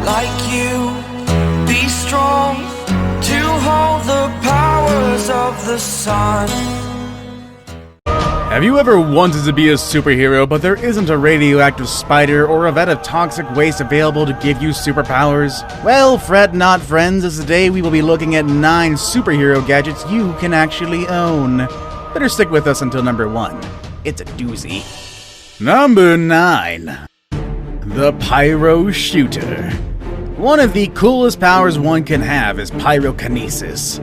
like you. Be strong to hold the powers of the sun. Have you ever wanted to be a superhero, but there isn't a radioactive spider or a vat of toxic waste available to give you superpowers? Well, fret not, friends, as today we will be looking at 9 superhero gadgets you can actually own. Better stick with us until number 1. It's a doozy. Number 9. The Pyro Shooter. One of the coolest powers one can have is pyrokinesis.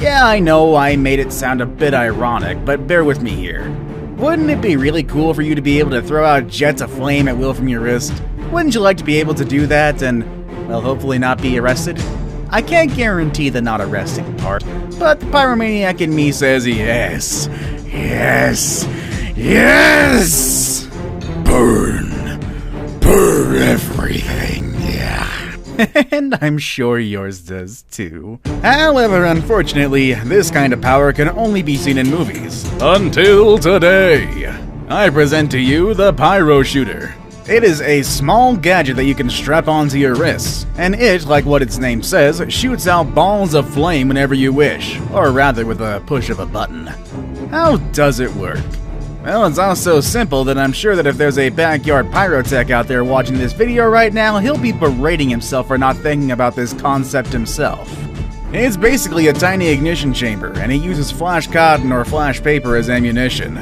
Yeah, I know I made it sound a bit ironic, but bear with me here. Wouldn't it be really cool for you to be able to throw out jets of flame at will from your wrist? Wouldn't you like to be able to do that and, well, hopefully not be arrested? I can't guarantee the not arresting part, but the pyromaniac in me says yes. Yes. Yes! Burn. Burn everything, yeah. And I'm sure yours does too. However, unfortunately, this kind of power can only be seen in movies. Until today, I present to you the Pyro Shooter. It is a small gadget that you can strap onto your wrists, and it, like what its name says, shoots out balls of flame whenever you wish, or rather with a push of a button. How does it work? Well, it's all so simple that I'm sure that if there's a backyard pyrotech out there watching this video right now, he'll be berating himself for not thinking about this concept himself. It's basically a tiny ignition chamber, and it uses flash cotton or flash paper as ammunition.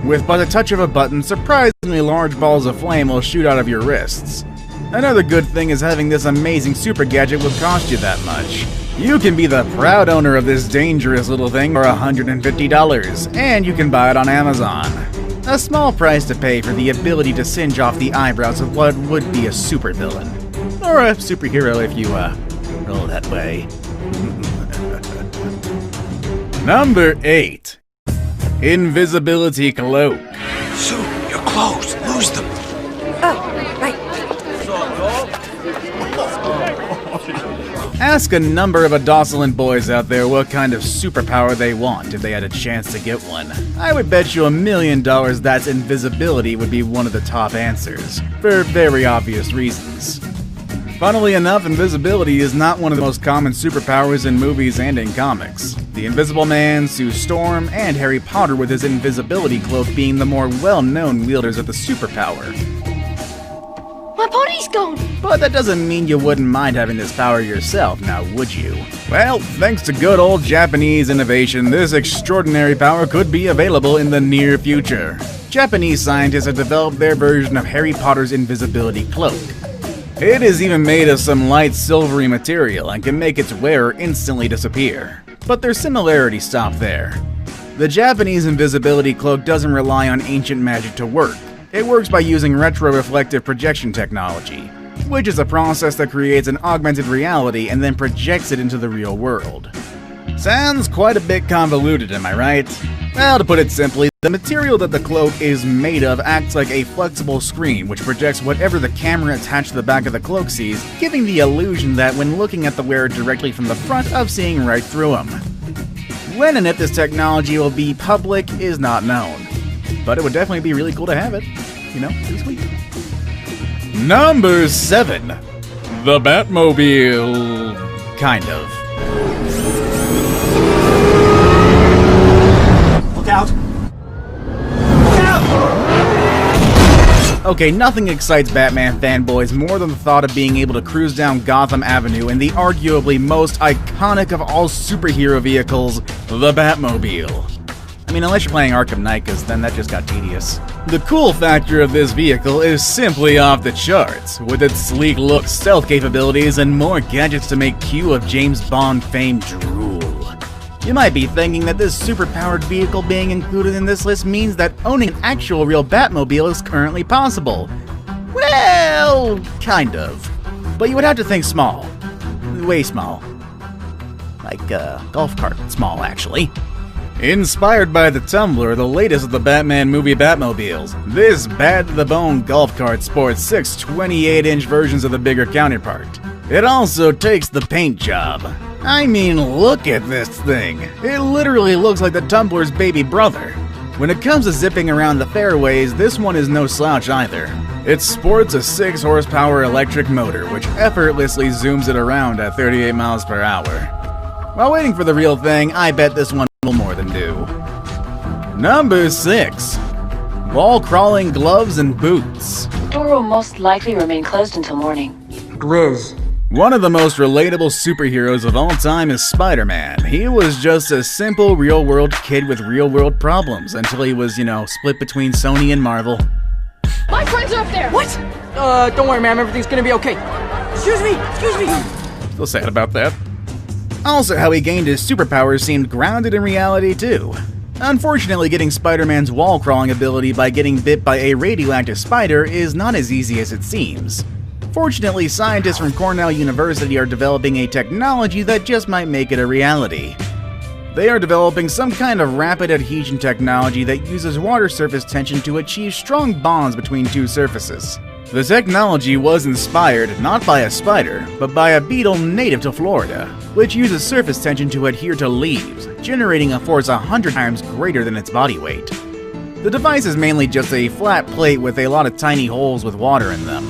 With but a touch of a button, surprisingly large balls of flame will shoot out of your wrists. Another good thing is having this amazing super gadget will cost you that much. You can be the proud owner of this dangerous little thing for $150, and you can buy it on Amazon. A small price to pay for the ability to singe off the eyebrows of what would be a supervillain. Or a superhero if you, roll that way. Number 8. Invisibility Cloak. Sue, your clothes. Lose them. Oh, right. Ask a number of adolescent boys out there what kind of superpower they want if they had a chance to get one. I would bet you $1 million that invisibility would be one of the top answers, for very obvious reasons. Funnily enough, invisibility is not one of the most common superpowers in movies and in comics. The Invisible Man, Sue Storm, and Harry Potter with his invisibility cloak being the more well-known wielders of the superpower. My body's gone! But that doesn't mean you wouldn't mind having this power yourself, now would you? Well, thanks to good old Japanese innovation, this extraordinary power could be available in the near future. Japanese scientists have developed their version of Harry Potter's invisibility cloak. It is even made of some light silvery material and can make its wearer instantly disappear. But their similarities stop there. The Japanese invisibility cloak doesn't rely on ancient magic to work. It works by using retroreflective projection technology, which is a process that creates an augmented reality and then projects it into the real world. Sounds quite a bit convoluted, am I right? Well, to put it simply, the material that the cloak is made of acts like a flexible screen which projects whatever the camera attached to the back of the cloak sees, giving the illusion that when looking at the wearer directly from the front of seeing right through them. When and if this technology will be public is not known, but it would definitely be really cool to have it. You know, pretty sweet. Number 7. The Batmobile. Kind of. Look out. Look out! Okay, nothing excites Batman fanboys more than the thought of being able to cruise down Gotham Avenue in the arguably most iconic of all superhero vehicles, the Batmobile. I mean, unless you're playing Arkham Knight, because then that just got tedious. The cool factor of this vehicle is simply off the charts, with its sleek look, stealth capabilities, and more gadgets to make Q of James Bond fame drool. You might be thinking that this super-powered vehicle being included in this list means that owning an actual real Batmobile is currently possible. Well, kind of. But you would have to think small. Way small. Like a golf cart small, actually. Inspired by the Tumbler, the latest of the Batman movie Batmobiles, this bad-to-the-bone golf cart sports 6 28-inch versions of the bigger counterpart. It also takes the paint job. I mean, look at this thing. It literally looks like the Tumbler's baby brother. When it comes to zipping around the fairways, this one is no slouch either. It sports a 6-horsepower electric motor, which effortlessly zooms it around at 38 miles per hour. While waiting for the real thing, I bet this one will more than do. Number 6. Wall-crawling gloves and boots. Door will most likely remain closed until morning. Grizz. One of the most relatable superheroes of all time is Spider-Man. He was just a simple, real-world kid with real-world problems until he was, split between Sony and Marvel. My friends are up there! What? Don't worry, ma'am. Everything's gonna be okay. Excuse me! Still sad about that. Also, how he gained his superpowers seemed grounded in reality, too. Unfortunately, getting Spider-Man's wall-crawling ability by getting bit by a radioactive spider is not as easy as it seems. Fortunately, scientists from Cornell University are developing a technology that just might make it a reality. They are developing some kind of rapid adhesion technology that uses water surface tension to achieve strong bonds between two surfaces. The technology was inspired not by a spider, but by a beetle native to Florida, which uses surface tension to adhere to leaves, generating a force 100 times greater than its body weight. The device is mainly just a flat plate with a lot of tiny holes with water in them.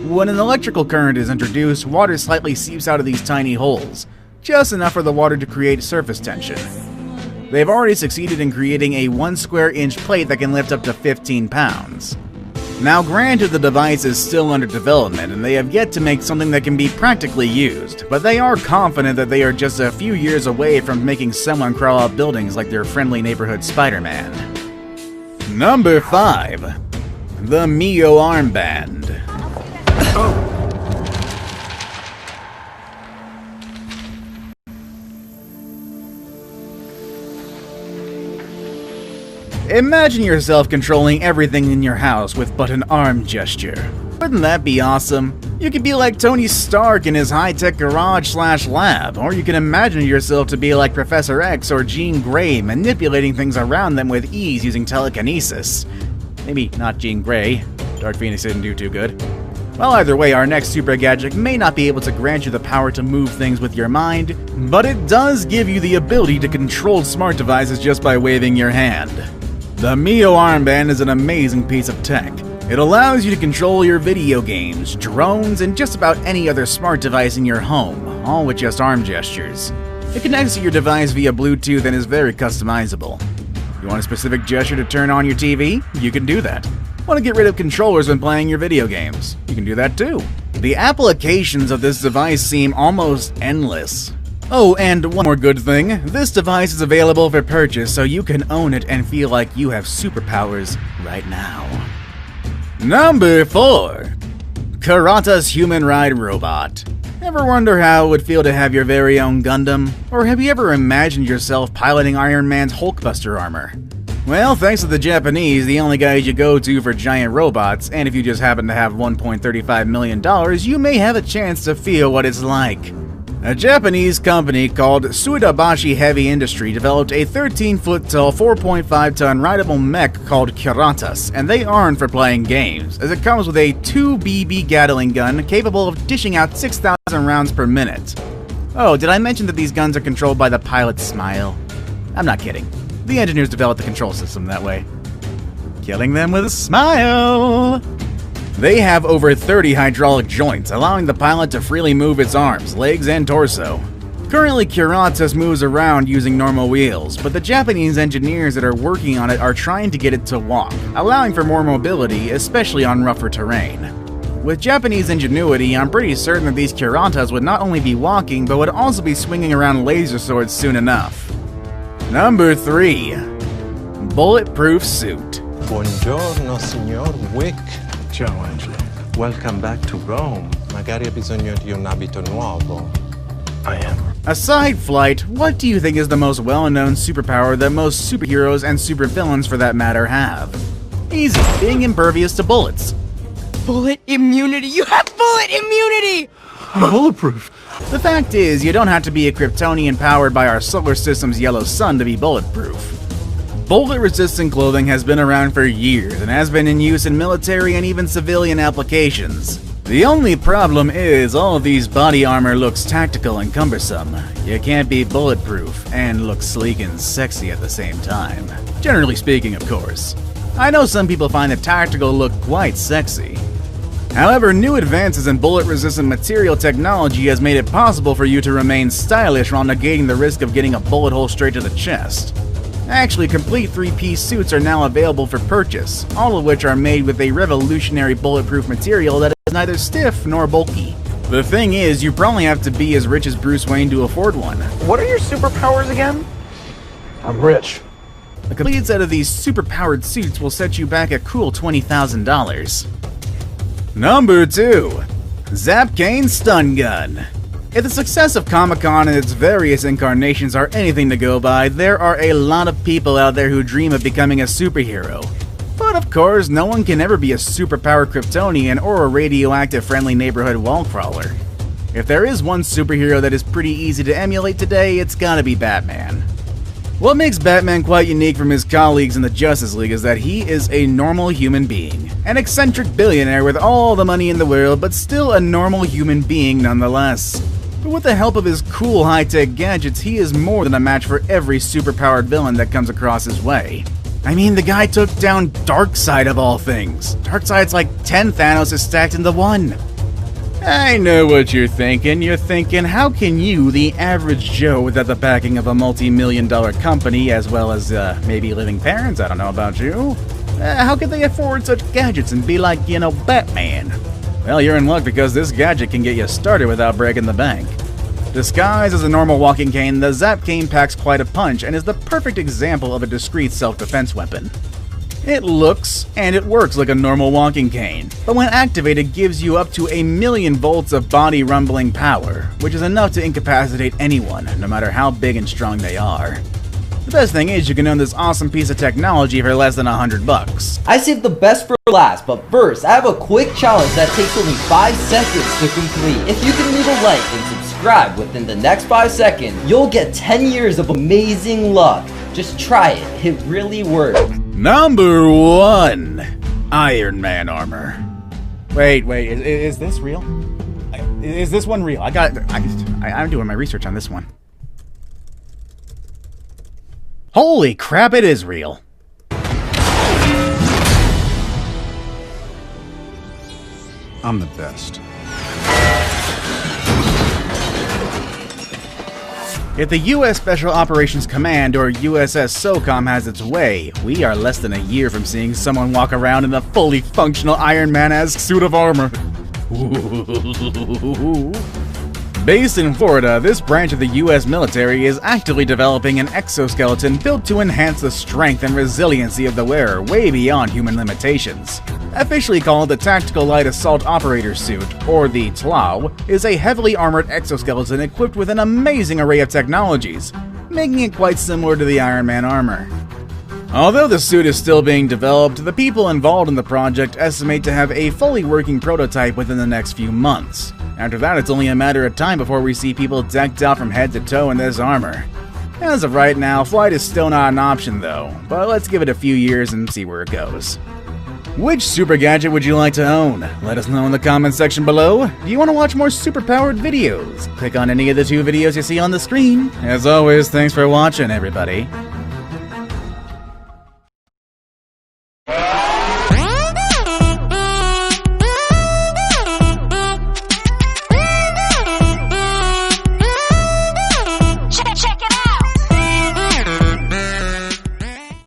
When an electrical current is introduced, water slightly seeps out of these tiny holes, just enough for the water to create surface tension. They've already succeeded in creating a 1 square inch plate that can lift up to 15 pounds. Now granted, the device is still under development and they have yet to make something that can be practically used, but they are confident that they are just a few years away from making someone crawl up buildings like their friendly neighborhood Spider-Man. Number 5. The Mio Armband. Imagine yourself controlling everything in your house with but an arm gesture. Wouldn't that be awesome? You could be like Tony Stark in his high-tech garage/lab, or you can imagine yourself to be like Professor X or Jean Grey, manipulating things around them with ease using telekinesis. Maybe not Jean Grey. Dark Phoenix didn't do too good. Well, either way, our next super gadget may not be able to grant you the power to move things with your mind, but it does give you the ability to control smart devices just by waving your hand. The Mio Armband is an amazing piece of tech. It allows you to control your video games, drones, and just about any other smart device in your home, all with just arm gestures. It connects to your device via Bluetooth and is very customizable. You want a specific gesture to turn on your TV? You can do that. Want to get rid of controllers when playing your video games? You can do that too. The applications of this device seem almost endless. Oh, and one more good thing, this device is available for purchase so you can own it and feel like you have superpowers right now. Number 4. Kurata's Human Ride Robot. Ever wonder how it would feel to have your very own Gundam? Or have you ever imagined yourself piloting Iron Man's Hulkbuster armor? Well, thanks to the Japanese, the only guys you go to for giant robots, and if you just happen to have $1.35 million, you may have a chance to feel what it's like. A Japanese company called Suidabashi Heavy Industry developed a 13-foot-tall, 4.5-ton rideable mech called Kuratas, and they aren't for playing games, as it comes with a 2BB Gatling gun capable of dishing out 6,000 rounds per minute. Oh, did I mention that these guns are controlled by the pilot's smile? I'm not kidding. The engineers developed the control system that way. Killing them with a smile! They have over 30 hydraulic joints, allowing the pilot to freely move its arms, legs, and torso. Currently, Kuratas moves around using normal wheels, but the Japanese engineers that are working on it are trying to get it to walk, allowing for more mobility, especially on rougher terrain. With Japanese ingenuity, I'm pretty certain that these Kuratas would not only be walking, but would also be swinging around laser swords soon enough. Number 3. Bulletproof Suit. Buongiorno, signor Wick. Ciao, Angelo. Welcome back to Rome. Magari hai bisogno di un abito nuovo. I am. Aside flight, what do you think is the most well-known superpower that most superheroes and supervillains for that matter have? Easy, being impervious to bullets. Bullet immunity. You have bullet immunity! I'm bulletproof. The fact is, you don't have to be a Kryptonian powered by our solar system's yellow sun to be bulletproof. Bullet-resistant clothing has been around for years and has been in use in military and even civilian applications. The only problem is all of these body armor looks tactical and cumbersome. You can't be bulletproof and look sleek and sexy at the same time. Generally speaking, of course. I know some people find the tactical look quite sexy. However, new advances in bullet-resistant material technology has made it possible for you to remain stylish while negating the risk of getting a bullet hole straight to the chest. Actually, complete three-piece suits are now available for purchase, all of which are made with a revolutionary bulletproof material that is neither stiff nor bulky. The thing is, you probably have to be as rich as Bruce Wayne to afford one. What are your superpowers again? I'm rich. A complete set of these super-powered suits will set you back a cool $20,000. Number 2. Zap Kane Stun Gun. If the success of Comic-Con and its various incarnations are anything to go by, there are a lot of people out there who dream of becoming a superhero. But of course, no one can ever be a superpowered Kryptonian or a radioactive friendly neighborhood wall crawler. If there is one superhero that is pretty easy to emulate today, it's gotta be Batman. What makes Batman quite unique from his colleagues in the Justice League is that he is a normal human being. An eccentric billionaire with all the money in the world, but still a normal human being nonetheless. But with the help of his cool high-tech gadgets, he is more than a match for every superpowered villain that comes across his way. I mean, the guy took down Darkseid of all things. Darkseid's like 10 Thanos stacked into one. I know what you're thinking. You're thinking, how can you, the average Joe without the backing of a multi-million-dollar company, as well as maybe living parents, I don't know about you, how could they afford such gadgets and be like, Batman? Well, you're in luck because this gadget can get you started without breaking the bank. Disguised as a normal walking cane, the Zap Cane packs quite a punch and is the perfect example of a discreet self-defense weapon. It looks and it works like a normal walking cane, but when activated gives you up to 1,000,000 volts of body rumbling power, which is enough to incapacitate anyone, no matter how big and strong they are. The best thing is you can own this awesome piece of technology for less than $100. I saved the best for last, but first, I have a quick challenge that takes only 5 seconds to complete. If you can leave a like and subscribe within the next 5 seconds, you'll get 10 years of amazing luck. Just try it, it really works. Number 1. Iron Man armor. Wait, is this real? Is this one real? I'm doing my research on this one. Holy crap, it is real. I'm the best. If the U.S. Special Operations Command, or USS SOCOM, has its way, we are less than a year from seeing someone walk around in a fully functional Iron Man-esque suit of armor. Based in Florida, this branch of the U.S. military is actively developing an exoskeleton built to enhance the strength and resiliency of the wearer way beyond human limitations. Officially called the Tactical Light Assault Operator Suit, or the TLAW, is a heavily armored exoskeleton equipped with an amazing array of technologies, making it quite similar to the Iron Man armor. Although the suit is still being developed, the people involved in the project estimate to have a fully working prototype within the next few months. After that, it's only a matter of time before we see people decked out from head to toe in this armor. As of right now, flight is still not an option though, but let's give it a few years and see where it goes. Which super gadget would you like to own? Let us know in the comments section below. Do you want to watch more super-powered videos? Click on any of the 2 videos you see on the screen. As always, thanks for watching, everybody.